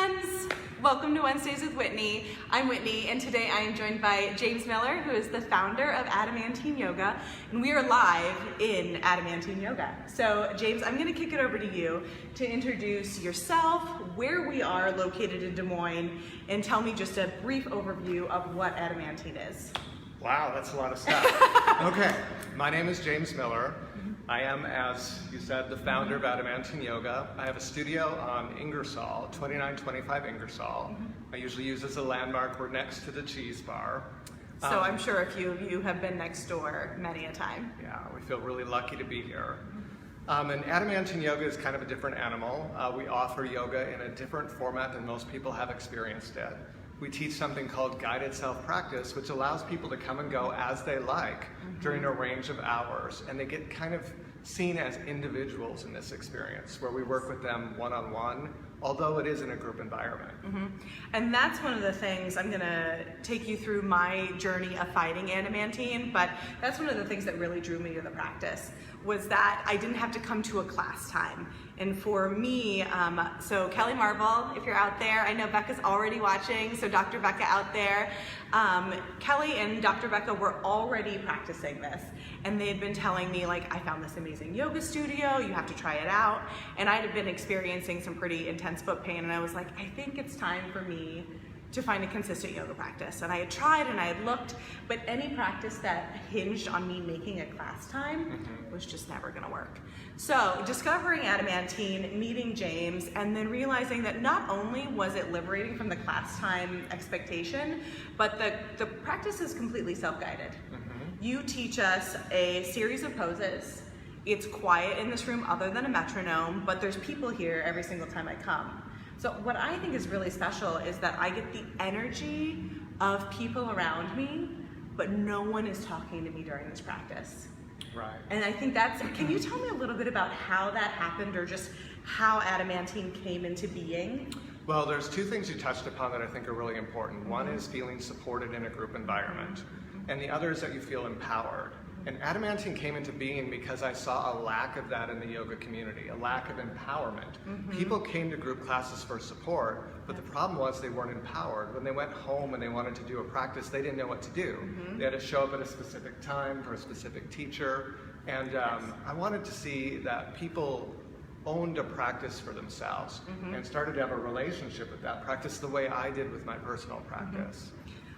friends! Welcome to Wednesdays with Whitney. I'm Whitney, and today I am joined by James Miller, who is the founder of Adamantine Yoga, and we are live in Adamantine Yoga. So James, I'm going to kick it over to you to introduce yourself, where we are located in Des Moines, and tell me just a brief overview of what Adamantine is. Wow, that's a lot of stuff. Okay, my name is James Miller. I am, as you said, the founder of Adamantine Yoga. I have a studio on Ingersoll, 2925 Ingersoll. I usually use as a landmark. We're next to the cheese bar. So I'm sure a few of you have been next door many a time. Yeah, we feel really lucky to be here. And Adamantine Yoga is kind of a different animal. We offer yoga in a different format than most people have experienced it. We teach something called guided self-practice, which allows people to come and go as they like during a range of hours, and they get kind of seen as individuals in this experience, where we work with them one-on-one, although it is in a group environment. And that's one of the things, I'm gonna take you through my journey of fighting adamantine, but that's one of the things that really drew me to the practice, was that I didn't have to come to a class time. And for me, so Kelly Marvel, if you're out there, I know Becca's already watching, so Dr. Becca out there. Kelly and Dr. Becca were already practicing this, and they had been telling me, like, I found this amazing yoga studio, you have to try it out. And I had been experiencing some pretty intense foot pain, and I was like, I think it's time for me to find a consistent yoga practice. And I had tried and I had looked, but any practice that hinged on me making a class time was just never gonna work. So discovering Adamantine, meeting James, and then realizing that not only was it liberating from the class time expectation, but the practice is completely self-guided. You teach us a series of poses. It's quiet in this room other than a metronome, but there's people here every single time I come. So what I think is really special is that I get the energy of people around me, but no one is talking to me during this practice. Right. And I think that's, can you tell me a little bit about how that happened, or just how Adamantine came into being? Well, there's two things you touched upon that I think are really important. One is feeling supported in a group environment, and the other is that you feel empowered. And Adamantine came into being because I saw a lack of that in the yoga community, a lack of empowerment. People came to group classes for support, but the problem was they weren't empowered. When they went home and they wanted to do a practice, they didn't know what to do. They had to show up at a specific time for a specific teacher. And I wanted to see that people owned a practice for themselves and started to have a relationship with that practice the way I did with my personal practice.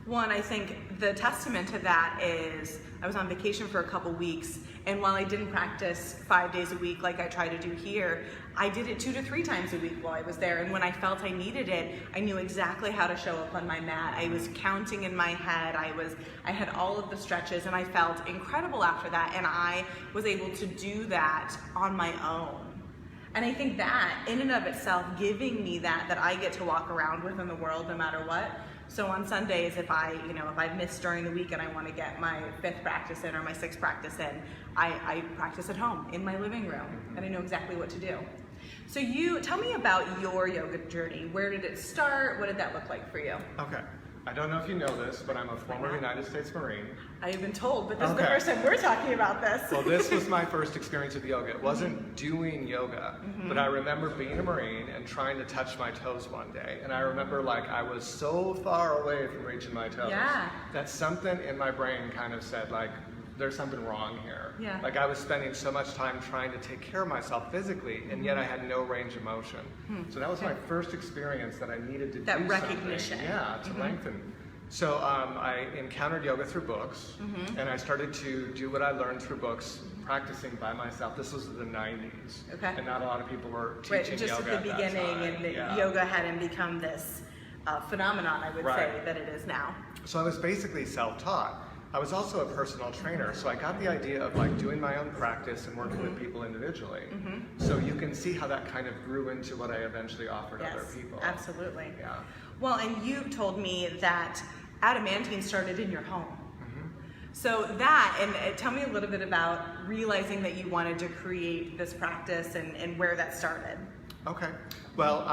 One, I think the testament to that is I was on vacation for a couple weeks, and while I didn't practice 5 days a week like I try to do here, I did it 2 to 3 times a week while I was there. And when I felt I needed it, I knew exactly how to show up on my mat. I was counting in my head. I had all of the stretches, and I felt incredible after that. And I was able to do that on my own. And I think that, in and of itself, giving me that I get to walk around with in the world no matter what. So on Sundays, if I missed during the week and I want to get my 5th practice in or my 6th practice in, I practice at home in my living room, and I know exactly what to do. So tell me about your yoga journey. Where did it start? What did that look like for you? Okay. I don't know if you know this, but I'm a former United States Marine. I have been told, but this is the first time we're talking about this. Well, this was my first experience with yoga. It wasn't doing yoga, but I remember being a Marine and trying to touch my toes one day. And I remember, like, I was so far away from reaching my toes that something in my brain kind of said, like, there's something wrong here. Like, I was spending so much time trying to take care of myself physically, and yet I had no range of motion. So that was my first experience that I needed to do that recognition. Something. To lengthen. So I encountered yoga through books, and I started to do what I learned through books, practicing by myself. This was in the 90s, and not a lot of people were teaching just yoga at the beginning, and yoga hadn't become this phenomenon, I would say, that it is now. So I was basically self-taught. I was also a personal trainer, so I got the idea of, like, doing my own practice and working with people individually. So you can see how that kind of grew into what I eventually offered other people. Absolutely. Yeah. Well, and you've told me that Adamantine started in your home. So tell me a little bit about realizing that you wanted to create this practice and where that started. Okay. Well,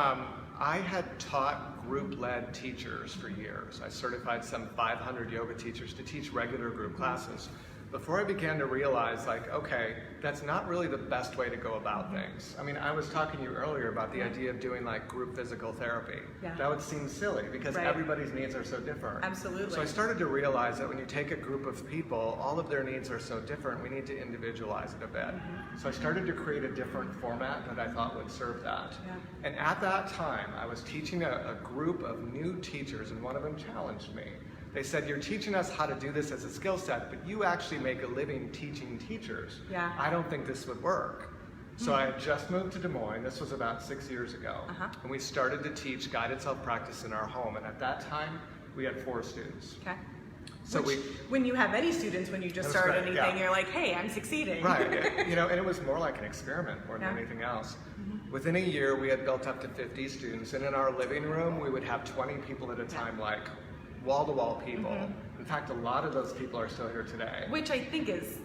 I had taught group-led teachers for years. I certified some 500 yoga teachers to teach regular group classes. before I began to realize, like, okay, that's not really the best way to go about things. I mean, I was talking to you earlier about the idea of doing like group physical therapy. Yeah. That would seem silly because Right. everybody's needs are so different. Absolutely. So I started to realize that when you take a group of people, all of their needs are so different, we need to individualize it a bit. So I started to create a different format that I thought would serve that. Yeah. And at that time, I was teaching a group of new teachers, and one of them challenged me. They said, you're teaching us how to do this as a skill set, but you actually make a living teaching teachers. Yeah. I don't think this would work. So I had just moved to Des Moines. This was about 6 years ago. And we started to teach guided self-practice in our home. And at that time, we had 4 students. Okay. So When you have any students, when you just That's start right, anything, yeah. you're like, hey, I'm succeeding. Right, you know, and it was more like an experiment more than Yeah. anything else. Within a year, we had built up to 50 students, and in our living room, we would have 20 people at a time, like wall-to-wall people. In fact, a lot of those people are still here today. Which I think is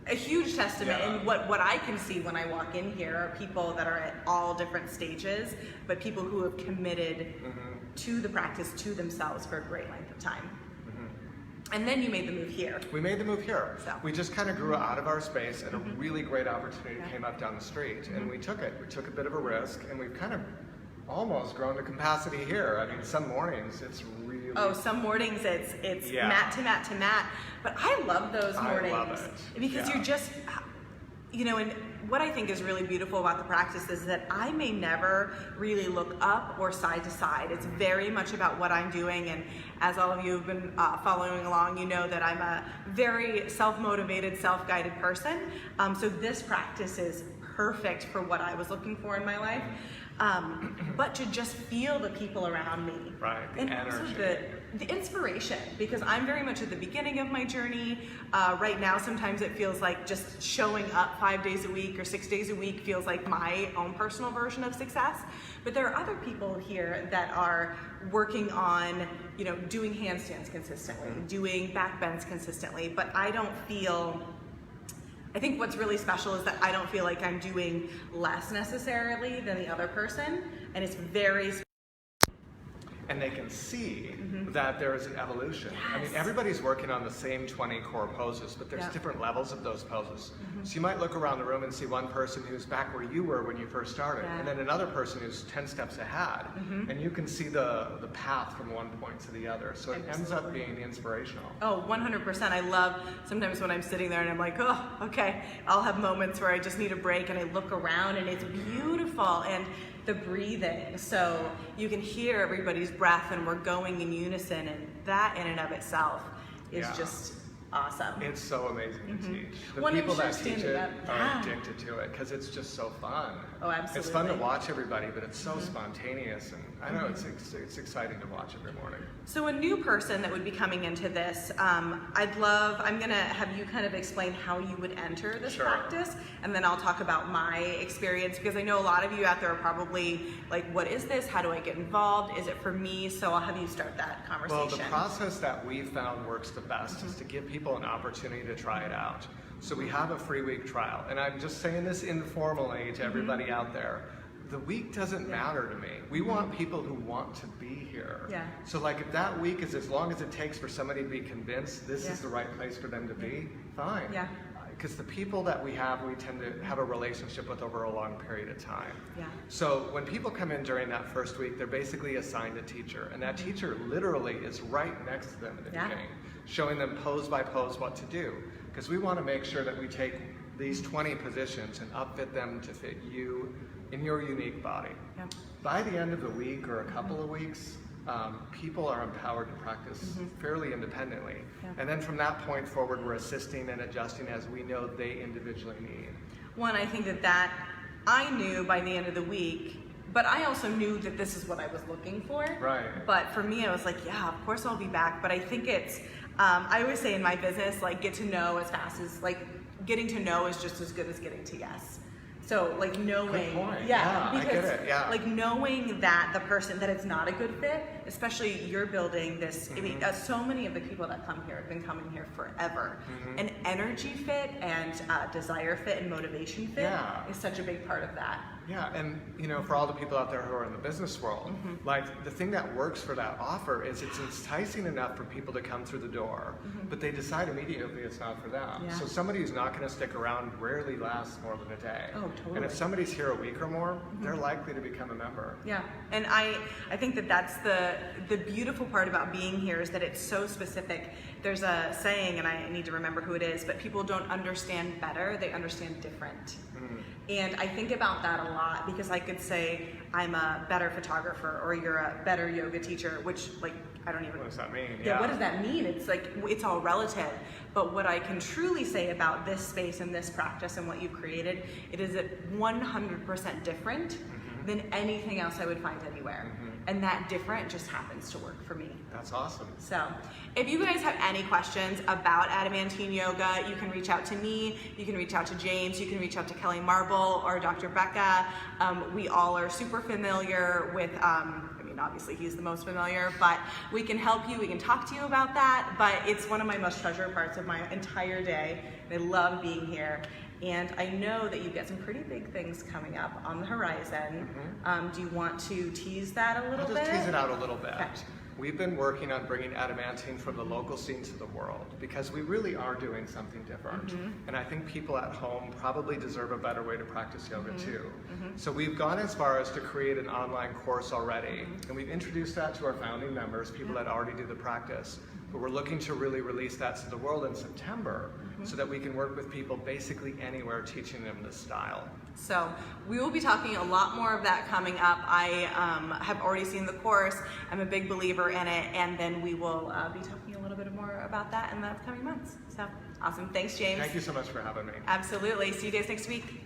a huge testament. Yeah. And what I can see when I walk in here are people that are at all different stages, but people who have committed to the practice, to themselves for a great length of time. And then you made the move here. We made the move here. So. We just kind of grew out of our space, and a really great opportunity Yeah. came up down the street, and we took it. We took a bit of a risk, and we've kind of almost grown to capacity here. I mean, some mornings it's really... Oh, some mornings it's Yeah. mat to mat to mat, but I love those mornings. I love it. Because Yeah. you're just, you know, and what I think is really beautiful about the practice is that I may never really look up or side to side. It's very much about what I'm doing, and as all of you have been following along, you know that I'm a very self-motivated, self-guided person. So this practice is perfect for what I was looking for in my life. But to just feel the people around me. Right, the and energy. also the inspiration, because I'm very much at the beginning of my journey. Right now, sometimes it feels like just showing up 5 days a week or 6 days a week feels like my own personal version of success. But there are other people here that are working on, you know, doing handstands consistently, doing back bends consistently, but I don't feel... I think what's really special is that I don't feel like I'm doing less necessarily than the other person, and it's very... And they can see that there is an evolution. I mean, Yes. everybody's working on the same 20 core poses, but there's Yeah. different levels of those poses. So you might look around the room and see one person who's back where you were when you first started, Yeah. and then another person who's 10 steps ahead. And you can see the path from one point to the other. So it ends up being inspirational. Oh, 100%. I love sometimes when I'm sitting there and I'm like, oh, okay. I'll have moments where I just need a break and I look around and it's beautiful. And the breathing, so you can hear everybody's breath and we're going in unison, and that in and of itself is Yeah. just awesome. It's so amazing to teach. The Well, I'm people sure that teach standing it up- are yeah. addicted to it because it's just so fun. Oh, It's fun to absolutely. watch everybody, but it's so spontaneous, and I know it's exciting to watch every morning. So a new person that would be coming into this, I'm gonna have you kind of explain how you would enter this Sure. practice, and then I'll talk about my experience, because I know a lot of you out there are probably like, what is this? How do I get involved? Is it for me? So I'll have you start that conversation. Well, the process that we found works the best is to give people an opportunity to try it out. So we have a free week trial, and I'm just saying this informally to everybody out there. The week doesn't matter to me. We want people who want to be here. Yeah. So like if that week is as long as it takes for somebody to be convinced this Yeah. is the right place for them to be, fine. Yeah. Because the people that we tend to have a relationship with over a long period of time. Yeah. So when people come in during that first week, they're basically assigned a teacher, and that teacher literally is right next to them at the Yeah. beginning, showing them pose by pose what to do. Because we want to make sure that we take these 20 positions and upfit them to fit you in your unique body. Yeah. By the end of the week or a couple of weeks, people are empowered to practice fairly independently. Yeah. And then from that point forward, we're assisting and adjusting as we know they individually need. One, I think that I knew by the end of the week, but I also knew that this is what I was looking for. Right. But for me, I was like, yeah, of course I'll be back. But I think it's, I always say in my business, like, get to know as fast as, like, getting to know is just as good as getting to yes. So like knowing, Good point. yeah, Yeah, I because get it, yeah. like knowing that the person, that it's not a good fit, especially you're building this, I mean, so many of the people that come here have been coming here forever. An energy fit and desire fit and motivation fit Yeah. is such a big part of that. Yeah, and you know, for all the people out there who are in the business world, like the thing that works for that offer is it's enticing enough for people to come through the door, but they decide immediately it's not for them. Yeah. So somebody who's not going to stick around rarely lasts more than a day. Oh, totally. And if somebody's here a week or more, they're likely to become a member. Yeah, and I think that that's the beautiful part about being here is that it's so specific. There's a saying, and I need to remember who it is, but people don't understand better, they understand different. And I think about that a lot because I could say I'm a better photographer or you're a better yoga teacher, which like I don't even. What does that mean? Yeah, what does that mean? It's like it's all relative. But what I can truly say about this space and this practice and what you've created, it is 100% different than anything else I would find anywhere. And that different just happens to work for me. That's awesome. So if you guys have any questions about Adamantine Yoga, you can reach out to me, you can reach out to James, you can reach out to Kelly Marble or Dr. Becca. We all are super familiar with, obviously he's the most familiar, but we can help you, we can talk to you about that, but it's one of my most treasured parts of my entire day. I love being here. And I know that you've got some pretty big things coming up on the horizon. Do you want to tease that a little bit? I'll just tease it out a little bit. Okay. We've been working on bringing Adamantine from the local scene to the world because we really are doing something different. And I think people at home probably deserve a better way to practice yoga too. So we've gone as far as to create an online course already. And we've introduced that to our founding members, people that already do the practice. But we're looking to really release that to the world in September so that we can work with people basically anywhere teaching them this style. So we will be talking a lot more of that coming up. I have already seen the course. I'm a big believer in it. And then we will be talking a little bit more about that in the upcoming months. So awesome. Thanks, James. Thank you so much for having me. Absolutely. See you guys next week.